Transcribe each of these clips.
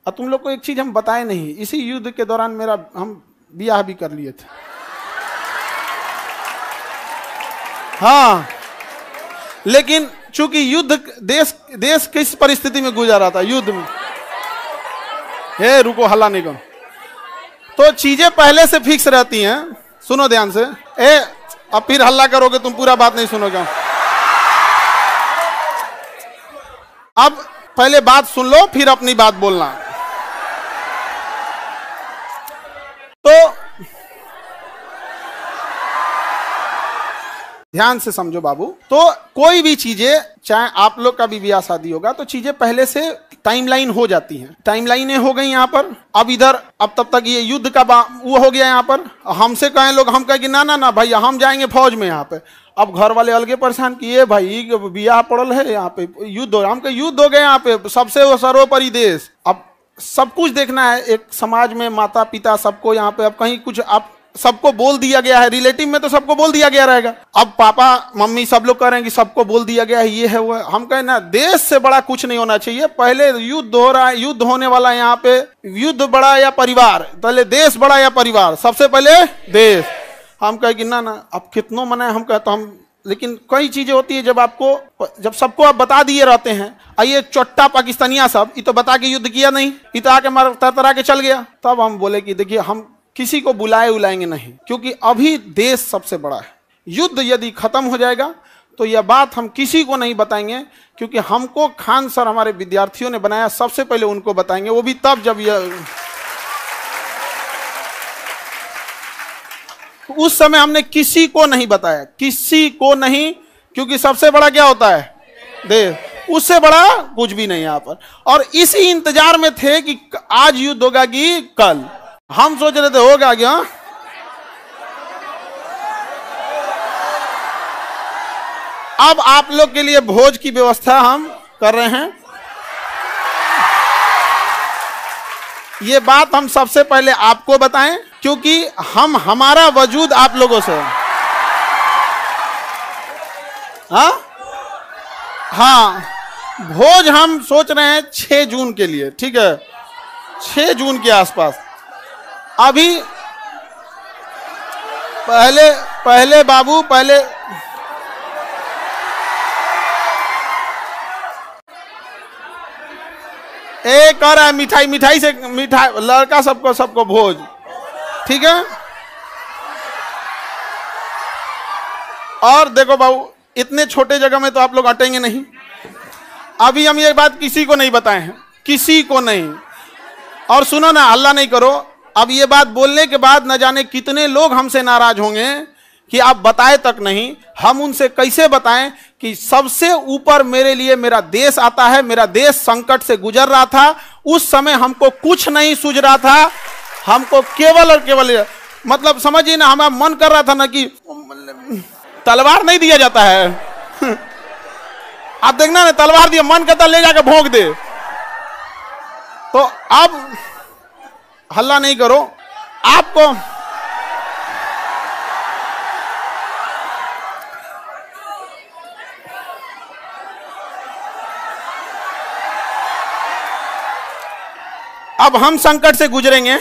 और तुम लोग को एक चीज हम बताए नहीं, इसी युद्ध के दौरान हम ब्याह भी कर लिए थे। हाँ, लेकिन चूंकि युद्ध देश किस परिस्थिति में गुजरा था युद्ध में, हे रुको हल्ला नहीं करो, तो चीजें पहले से फिक्स रहती हैं। सुनो ध्यान से, अब फिर हल्ला करोगे तुम, पूरा बात नहीं सुनोगे। अब पहले बात सुन लो, फिर अपनी बात बोलना। तो ध्यान से समझो बाबू, तो कोई भी चीजें, चाहे आप लोग का भी ब्याह शादी होगा, तो चीजें पहले से टाइमलाइन हो जाती हैं। टाइमलाइनें हो गई यहाँ पर। अब इधर, अब तब तक ये युद्ध का वो हो गया यहाँ पर। हमसे कहें लोग, हम कहें कि ना ना ना भाई हम जाएंगे फौज में यहाँ पे। अब घर वाले अलगे परेशान किए, भाई ब्याह पड़ल है यहाँ पे, युद्ध हो, हम कहे युद्ध हो गए यहाँ पे, सबसे वो सर्वोपरि देश। अब सब कुछ देखना है, एक समाज में माता पिता सबको यहाँ पे, अब कहीं कुछ आप सबको बोल दिया गया है, रिलेटिव में तो सबको बोल दिया गया रहेगा। अब पापा मम्मी सब लोग कह रहे हैं कि सबको बोल दिया गया है, ये है वो है। हम कहें ना, देश से बड़ा कुछ नहीं होना चाहिए। पहले युद्ध हो रहा है, युद्ध होने वाला है यहाँ पे, युद्ध बड़ा या परिवार, पहले देश बड़ा या परिवार, सबसे पहले देश। हम कहे कि ना ना, अब कितनों मनाए, हम कहते हम, लेकिन कई चीजें होती है जब सबको आप बता दिए रहते हैं। आइए चोट्टा पाकिस्तानिया सब, ये तो बता के युद्ध किया नहीं, ये तो आके मार तरतरा के चल गया। तब हम बोले कि देखिए, हम किसी को बुलाएंगे नहीं, क्योंकि अभी देश सबसे बड़ा है। युद्ध यदि खत्म हो जाएगा तो यह बात हम किसी को नहीं बताएंगे, क्योंकि हमको खान सर हमारे विद्यार्थियों ने बनाया, सबसे पहले उनको बताएंगे, वो भी तब जब यह, उस समय हमने किसी को नहीं बताया, किसी को नहीं, क्योंकि सबसे बड़ा क्या होता है, देश, उससे बड़ा कुछ भी नहीं यहाँ पर। और इसी इंतजार में थे कि आज युद्ध होगा कि कल। हम सोच रहे थे होगा क्या, अब आप लोग के लिए भोज की व्यवस्था हम कर रहे हैं। ये बात हम सबसे पहले आपको बताएं, क्योंकि हमारा वजूद आप लोगों से। हाँ, भोज हम सोच रहे हैं 6 जून के लिए, ठीक है, 6 जून के आसपास। अभी पहले बाबू, पहले एक कर है मिठाई से, मिठाई लड़का सबको भोज, ठीक है। और देखो बाबू, इतने छोटे जगह में तो आप लोग अटेंगे नहीं। अभी हम ये बात किसी को नहीं बताए हैं, किसी को नहीं। और सुनो ना, हल्ला नहीं करो। अब ये बात बोलने के बाद न जाने कितने लोग हमसे नाराज होंगे कि आप बताए तक नहीं। हम उनसे कैसे बताएं कि सबसे ऊपर मेरे लिए मेरा देश आता है। मेरा देश संकट से गुजर रहा था, उस समय हमको कुछ नहीं सूझ रहा था, हमको केवल और केवल, मतलब समझिए ना, हमारा मन कर रहा था ना कि तलवार नहीं दिया जाता है आप देखना ना, तलवार दिया, मन करता ले जाकर भोंक दे। तो अब हल्ला नहीं करो, आपको अब हम संकट से गुजरेंगे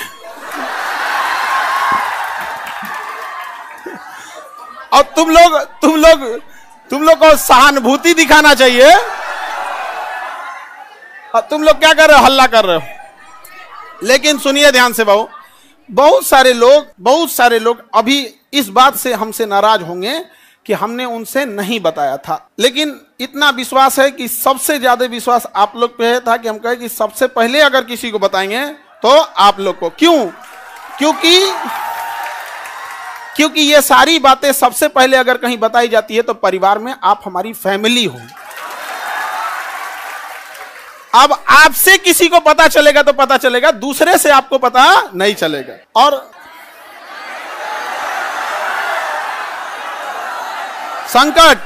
और तुम लोग को सहानुभूति दिखाना चाहिए। और तुम लोग क्या कर रहे हो, हल्ला कर रहे हो। लेकिन सुनिए ध्यान से बाबू, बहुत सारे लोग अभी इस बात से हमसे नाराज होंगे कि हमने उनसे नहीं बताया था। लेकिन इतना विश्वास है कि सबसे ज्यादा विश्वास आप लोग पे था कि हम कहे कि सबसे पहले अगर किसी को बताएंगे तो आप लोग को। क्यों? क्योंकि ये सारी बातें सबसे पहले अगर कहीं बताई जाती है तो परिवार में आप हमारी फैमिली हो। अब आपसे किसी को पता चलेगा तो पता चलेगा, दूसरे से आपको पता नहीं चलेगा। और संकट,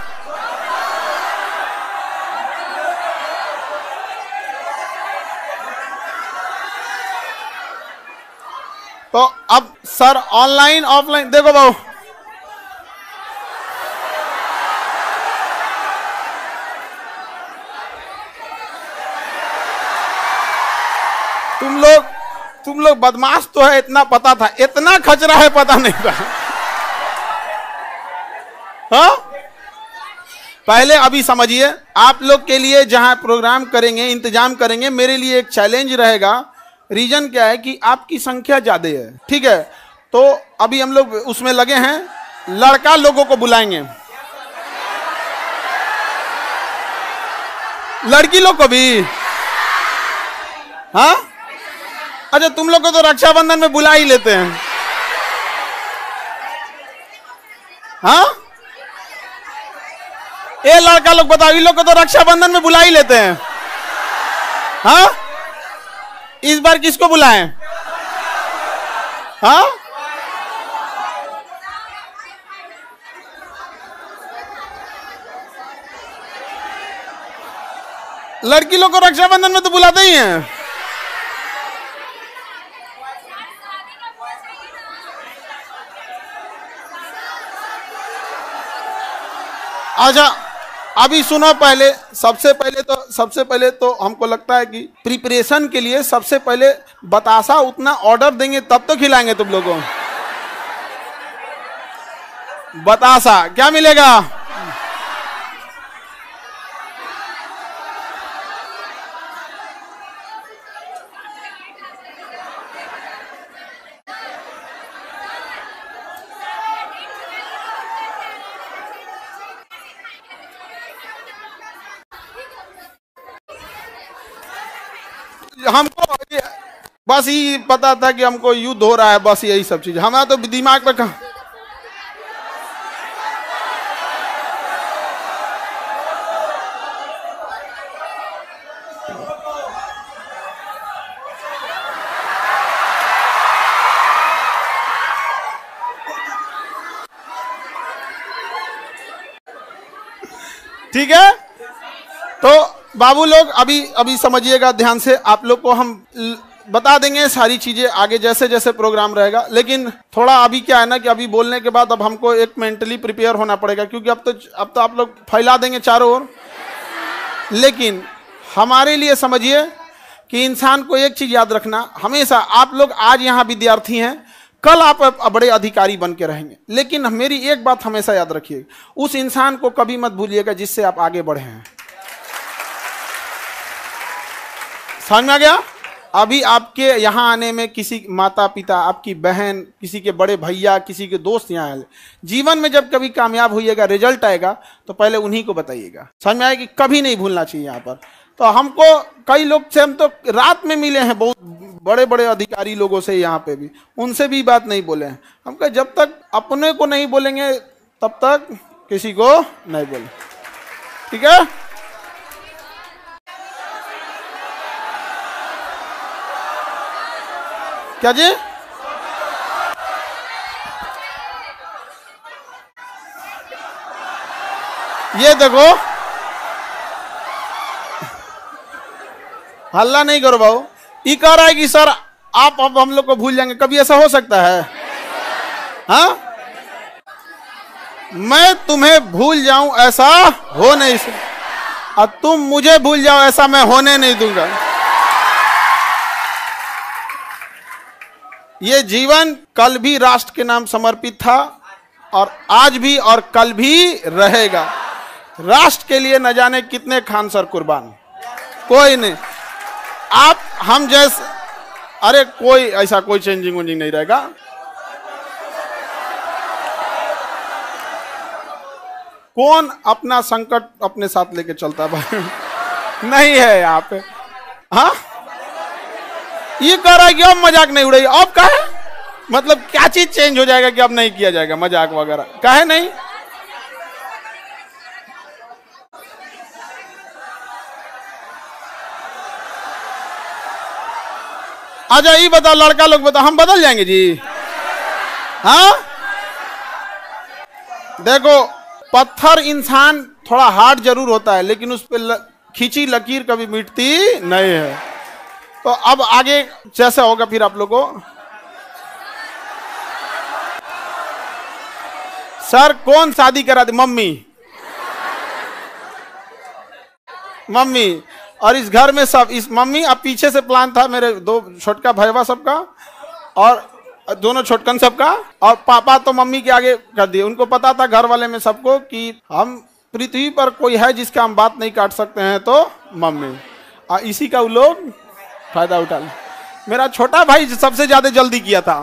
तो अब सर ऑनलाइन ऑफलाइन देखो बाबू, तुम लोग बदमाश तो है, इतना पता था, इतना खचरा है पता नहीं था। हाँ, पहले अभी समझिए, आप लोग के लिए जहां प्रोग्राम करेंगे, इंतजाम करेंगे, मेरे लिए एक चैलेंज रहेगा। रीजन क्या है कि आपकी संख्या ज्यादा है, ठीक है? तो अभी हम लोग उसमें लगे हैं, लड़का लोगों को बुलाएंगे, लड़की लोग को भी। हाँ, अच्छा, तुम लोग को तो रक्षाबंधन में बुला ही लेते हैं। हाँ, ये लड़का लोग बताओ, इन लोग को तो रक्षाबंधन में बुला ही लेते हैं। हाँ, इस बार किसको बुलाएं? हाँ, लड़की लोग को रक्षाबंधन में तो बुलाते ही हैं। अच्छा, अभी सुनो, पहले सबसे पहले तो हमको लगता है कि प्रिपरेशन के लिए सबसे पहले बतासा उतना ऑर्डर देंगे तब तो खिलाएंगे तुम लोगों को। बतासा क्या मिलेगा? हमको बस ये पता था कि हमको युद्ध हो रहा है, बस यही सब चीज हमारा तो दिमाग पे कहा। ठीक है, तो बाबू लोग अभी समझिएगा ध्यान से, आप लोग को हम बता देंगे सारी चीजें आगे जैसे जैसे प्रोग्राम रहेगा। लेकिन थोड़ा अभी क्या है ना कि अभी बोलने के बाद अब हमको एक मेंटली प्रिपेयर होना पड़ेगा, क्योंकि अब तो आप लोग फैला देंगे चारों ओर। लेकिन हमारे लिए समझिए कि इंसान को एक चीज याद रखना, हमेशा आप लोग आज यहाँ विद्यार्थी हैं, कल आप बड़े अधिकारी बन के रहेंगे। लेकिन मेरी एक बात हमेशा याद रखिए, उस इंसान को कभी मत भूलिएगा जिससे आप आगे बढ़े हैं। समझ में आ गया? अभी आपके यहाँ आने में किसी माता पिता, आपकी बहन, किसी के बड़े भैया, किसी के दोस्त यहाँ आए, जीवन में जब कभी कामयाब होइएगा, रिजल्ट आएगा तो पहले उन्हीं को बताइएगा। समझ में आएगी? कभी नहीं भूलना चाहिए यहाँ पर। तो हमको कई लोग से हम तो रात में मिले हैं, बहुत बड़े बड़े अधिकारी लोगों से यहाँ पे भी, उनसे भी बात नहीं बोले हैं। हम कहे जब तक अपने को नहीं बोलेंगे तब तक किसी को नहीं बोले, ठीक है? क्या जी? ये देखो, हल्ला नहीं करो भाऊ। ये कह रहा है कि सर आप अब हम लोग को भूल जाएंगे, कभी ऐसा हो सकता है? हाँ, मैं तुम्हें भूल जाऊं ऐसा हो नहीं सकता, और तुम मुझे भूल जाओ ऐसा मैं होने नहीं दूंगा। ये जीवन कल भी राष्ट्र के नाम समर्पित था, और आज भी और कल भी रहेगा। राष्ट्र के लिए न जाने कितने खान सर कुर्बान, कोई नहीं। आप हम जैसे, अरे कोई ऐसा कोई चेंजिंग वेंजिंग नहीं रहेगा। कौन अपना संकट अपने साथ लेके चलता है? नहीं है यहाँ पे। हाँ, ये कह रहा है कि अब मजाक नहीं उड़ेगी। अब कहे मतलब क्या चीज चेंज हो जाएगा कि अब नहीं किया जाएगा मजाक वगैरह? कहे नहीं। अच्छा ये बताओ, लड़का लोग बताओ, हम बदल जाएंगे जी? हाँ, देखो, पत्थर इंसान थोड़ा हार्ड जरूर होता है, लेकिन उस पर खींची लकीर कभी मिटती नहीं है। तो अब आगे जैसा होगा फिर आप लोगों को। सर कौन शादी करा दे? मम्मी। मम्मी, और इस घर में सब, इस मम्मी, अब पीछे से प्लान था मेरे दो छोटका भैया सबका और दोनों छोटकन सबका, और पापा तो मम्मी के आगे कर दिए। उनको पता था घर वाले में सबको कि हम पृथ्वी पर कोई है जिसका हम बात नहीं काट सकते हैं तो मम्मी, और इसी का वो लोग फायदा उठा ले। मेरा छोटा भाई सबसे ज्यादा जल्दी किया था,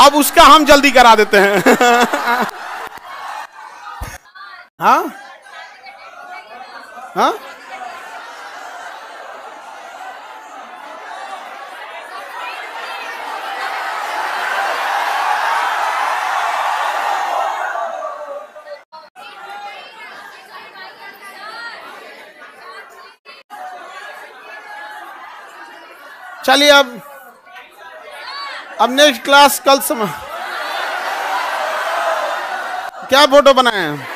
अब उसका हम जल्दी करा देते हैं। हाँ हाँ, चलिए अब नेक्स्ट क्लास कल समय क्या फोटो बनाए हैं?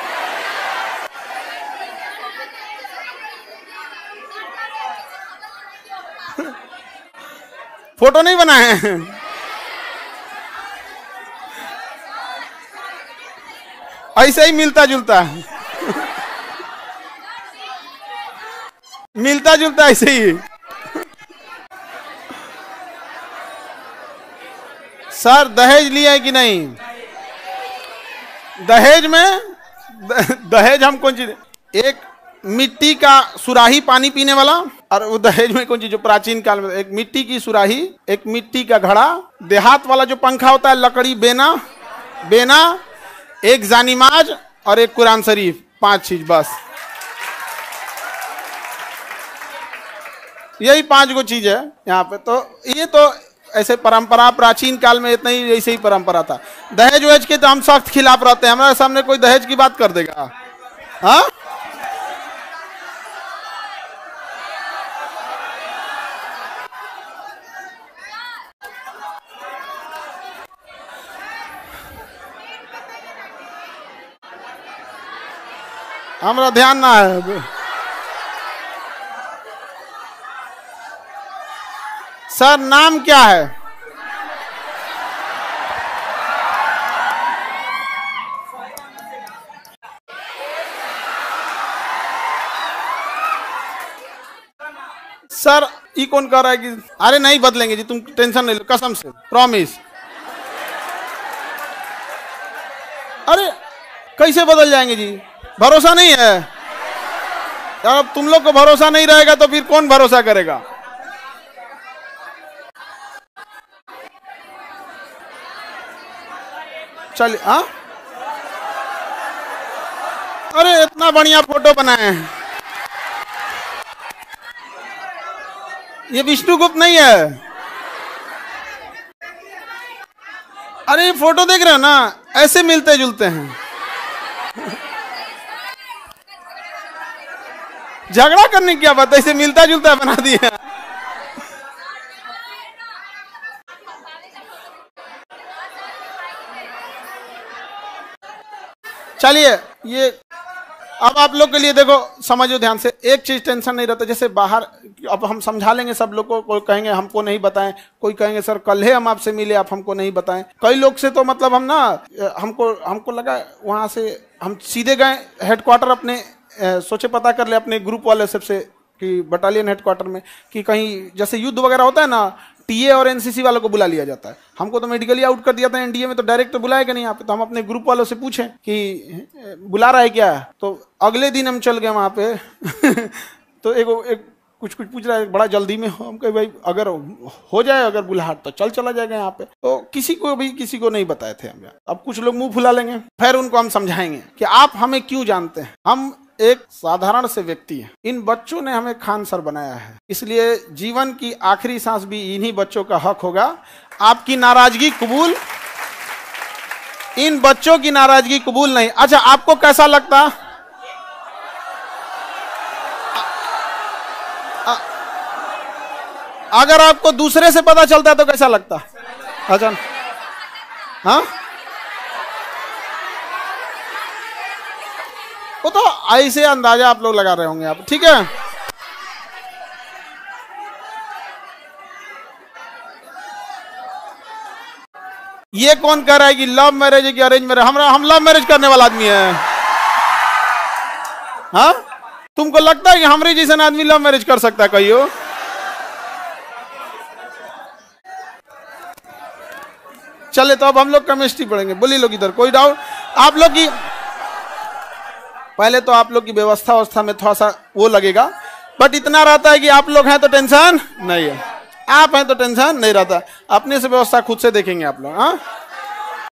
फोटो नहीं बनाए हैं, ऐसे ही मिलता जुलता है, मिलता जुलता ऐसे ही। सर दहेज लिया है कि नहीं? दहेज में दहेज हम कौन चीज, एक मिट्टी का सुराही पानी पीने वाला, और वो दहेज में कौन चीज जो प्राचीन काल में एक मिट्टी की सुराही, एक मिट्टी का घड़ा, देहात वाला जो पंखा होता है लकड़ी, बेना बेना, एक जानिमाज और एक कुरान शरीफ, 5 चीज बस। यही 5 गो चीज है यहाँ पे। तो ये तो ऐसे परंपरा प्राचीन काल में इतना ही ऐसे ही परंपरा था। दहेज वहेज के तो हम सख्त खिलाफ रहते हैं, हमारे सामने कोई दहेज की बात कर देगा हाँ? हमारा ध्यान ना है। सर नाम क्या है? सर ये कौन कह रहा है कि अरे नहीं बदलेंगे जी, तुम टेंशन नहीं लो, कसम से प्रॉमिस। अरे कैसे बदल जाएंगे जी, भरोसा नहीं है यार। अब तुम लोग को भरोसा नहीं रहेगा तो फिर कौन भरोसा करेगा? चलिए हाँ, अरे इतना बढ़िया फोटो बनाए हैं। ये विष्णुगुप्त नहीं है। अरे ये फोटो देख रहे हो ना, ऐसे मिलते जुलते हैं। झगड़ा करने की क्या बात है, ऐसे मिलता जुलता बना दिया। चलिए ये अब आप लोग के लिए देखो, समझो ध्यान से, एक चीज टेंशन नहीं रहता। जैसे बाहर अब हम समझा लेंगे सब लोग को, कोई कहेंगे हमको नहीं बताएं, कोई कहेंगे सर कल ही हम आपसे मिले आप हमको नहीं बताएं। कई लोग से तो मतलब हम ना, हमको लगा वहां से हम सीधे गए हेडक्वार्टर अपने, सोचे पता कर ले अपने ग्रुप वाले सबसे कि बटालियन हेडक्वार्टर में कि कहीं जैसे युद्ध वगैरह होता है ना, टीए और एनसीसी वालों को बुला लिया जाता है। हमको तो मेडिकली आउट कर दिया था एनडीए में, तो डायरेक्ट तो बुलाएगा नहीं यहाँ पे। तो हम अपने ग्रुप वालों से पूछें कि बुला रहा है क्या, तो अगले दिन हम चल गए वहाँ पे। तो एक कुछ पूछ रहा है, बड़ा जल्दी में हो। हम कहे भाई अगर हो जाए अगर बुलाहट तो चला जाएगा यहाँ पे। तो किसी को नहीं बताए थे हम। अब कुछ लोग मुंह फुला लेंगे, फिर उनको हम समझाएंगे कि आप हमें क्यों जानते हैं, हम एक साधारण से व्यक्ति है। इन बच्चों ने हमें खान सर बनाया है, इसलिए जीवन की आखिरी सांस भी इन्हीं बच्चों का हक होगा। आपकी नाराजगी कबूल, इन बच्चों की नाराजगी कबूल नहीं। अच्छा आपको कैसा लगता, अगर आपको दूसरे से पता चलता तो कैसा लगता? अच्छा हाँ, वो तो ऐसे अंदाजा आप लोग लगा रहे होंगे आप, ठीक है। ये कौन कह रहा है कि लव मैरिज है कि अरेंज मैरिज? हम लव मैरिज करने वाला आदमी है हाँ? तुमको लगता है कि हमारे जैसा आदमी लव मैरिज कर सकता है? कहियो चले तो अब हम लोग केमिस्ट्री पढ़ेंगे। बोलिए लोग इधर, कोई डाउट? आप लोग की पहले तो आप लोग की व्यवस्था में थोड़ा सा वो लगेगा, बट इतना रहता है कि आप लोग हैं तो टेंशन नहीं है, आप हैं तो टेंशन नहीं रहता। अपने से व्यवस्था खुद से देखेंगे आप लोग। हाँ